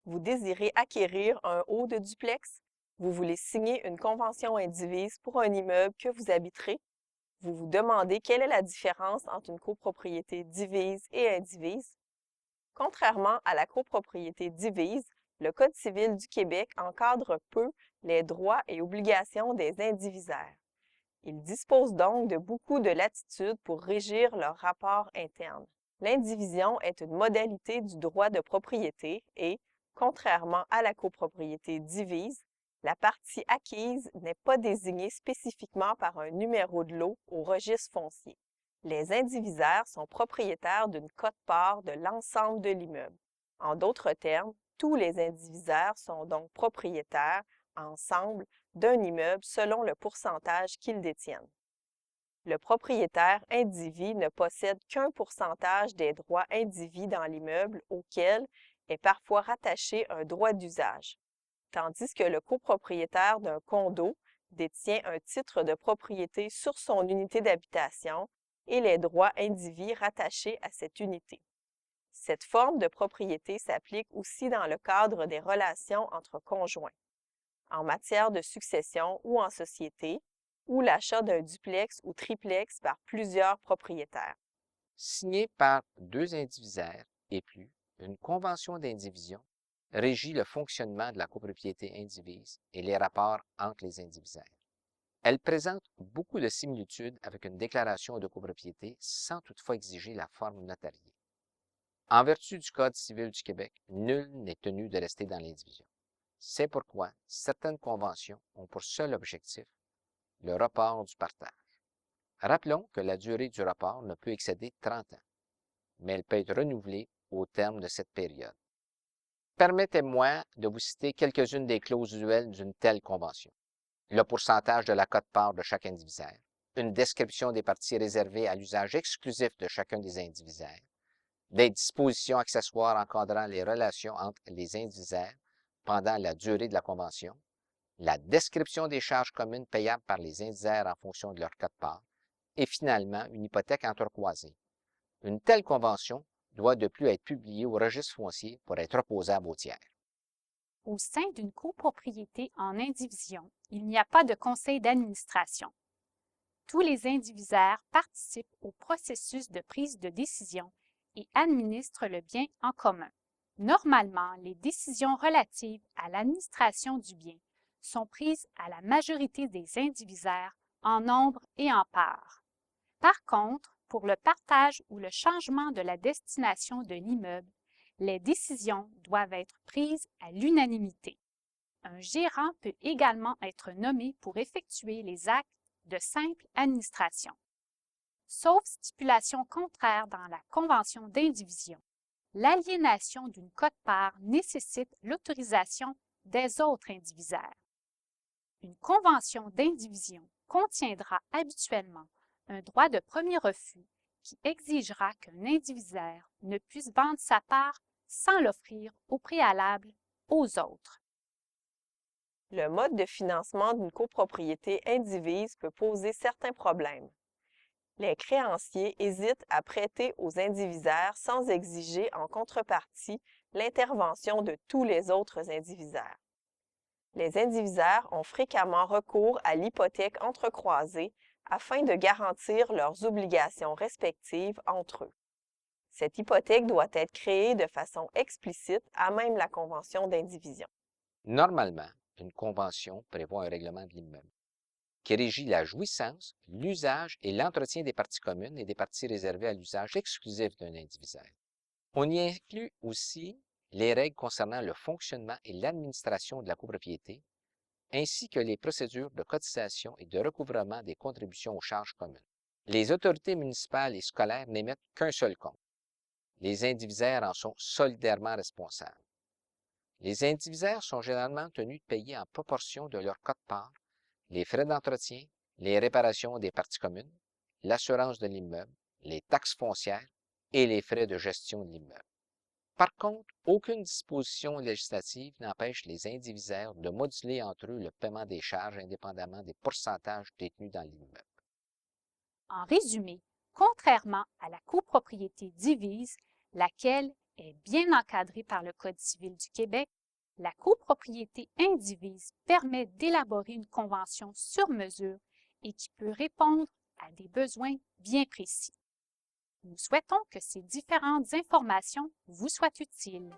Vous désirez acquérir un haut de duplex? Vous voulez signer une convention indivise pour un immeuble que vous habiterez? Vous vous demandez quelle est la différence entre une copropriété divise et indivise? Contrairement à la copropriété divise, le Code civil du Québec encadre peu les droits et obligations des indivisaires. Il dispose donc de beaucoup de latitude pour régir leurs rapports internes. L'indivision est une modalité du droit de propriété et, contrairement à la copropriété divise, la partie acquise n'est pas désignée spécifiquement par un numéro de lot au registre foncier. Les indivisaires sont propriétaires d'une quote-part de l'ensemble de l'immeuble. En d'autres termes, tous les indivisaires sont donc propriétaires, ensemble, d'un immeuble selon le pourcentage qu'ils détiennent. Le propriétaire indivis ne possède qu'un pourcentage des droits indivis dans l'immeuble auquel est parfois rattaché un droit d'usage, tandis que le copropriétaire d'un condo détient un titre de propriété sur son unité d'habitation et les droits indivis rattachés à cette unité. Cette forme de propriété s'applique aussi dans le cadre des relations entre conjoints, en matière de succession ou en société, ou l'achat d'un duplex ou triplex par plusieurs propriétaires. Signée par deux indivisaires et plus, une convention d'indivision régit le fonctionnement de la copropriété indivise et les rapports entre les indivisaires. Elle présente beaucoup de similitudes avec une déclaration de copropriété sans toutefois exiger la forme notariée. En vertu du Code civil du Québec, nul n'est tenu de rester dans l'indivision. C'est pourquoi certaines conventions ont pour seul objectif le report du partage. Rappelons que la durée du report ne peut excéder 30 ans, mais elle peut être renouvelée au terme de cette période. Permettez-moi de vous citer quelques-unes des clauses usuelles d'une telle convention. Le pourcentage de la quote-part de chaque indivisaire, une description des parties réservées à l'usage exclusif de chacun des indivisaires, des dispositions accessoires encadrant les relations entre les indivisaires pendant la durée de la convention, la description des charges communes payables par les indivisaires en fonction de leur quote-part, et finalement une hypothèque entrecroisée. Une telle convention doit de plus être publiée au registre foncier pour être opposable aux tiers. Au sein d'une copropriété en indivision, il n'y a pas de conseil d'administration. Tous les indivisaires participent au processus de prise de décision et administrent le bien en commun. Normalement, les décisions relatives à l'administration du bien sont prises à la majorité des indivisaires en nombre et en parts. Par contre, pour le partage ou le changement de la destination de l'immeuble, les décisions doivent être prises à l'unanimité. Un gérant peut également être nommé pour effectuer les actes de simple administration. Sauf stipulation contraire dans la convention d'indivision, l'aliénation d'une quote-part nécessite l'autorisation des autres indivisaires. Une convention d'indivision contiendra habituellement un droit de premier refus qui exigera qu'un indivisaire ne puisse vendre sa part sans l'offrir au préalable aux autres. Le mode de financement d'une copropriété indivise peut poser certains problèmes. Les créanciers hésitent à prêter aux indivisaires sans exiger en contrepartie l'intervention de tous les autres indivisaires. Les indivisaires ont fréquemment recours à l'hypothèque entrecroisée afin de garantir leurs obligations respectives entre eux. Cette hypothèque doit être créée de façon explicite à même la convention d'indivision. Normalement, une convention prévoit un règlement de l'immeuble qui régit la jouissance, l'usage et l'entretien des parties communes et des parties réservées à l'usage exclusif d'un indivisaire. On y inclut aussi les règles concernant le fonctionnement et l'administration de la copropriété, ainsi que les procédures de cotisation et de recouvrement des contributions aux charges communes. Les autorités municipales et scolaires n'émettent qu'un seul compte. Les indivisaires en sont solidairement responsables. Les indivisaires sont généralement tenus de payer en proportion de leur quote-part les frais d'entretien, les réparations des parties communes, l'assurance de l'immeuble, les taxes foncières et les frais de gestion de l'immeuble. Par contre, aucune disposition législative n'empêche les indivisaires de moduler entre eux le paiement des charges indépendamment des pourcentages détenus dans l'immeuble. En résumé, contrairement à la copropriété divise, laquelle est bien encadrée par le Code civil du Québec, La copropriété indivise permet d'élaborer une convention sur mesure et qui peut répondre à des besoins bien précis. Nous souhaitons que ces différentes informations vous soient utiles.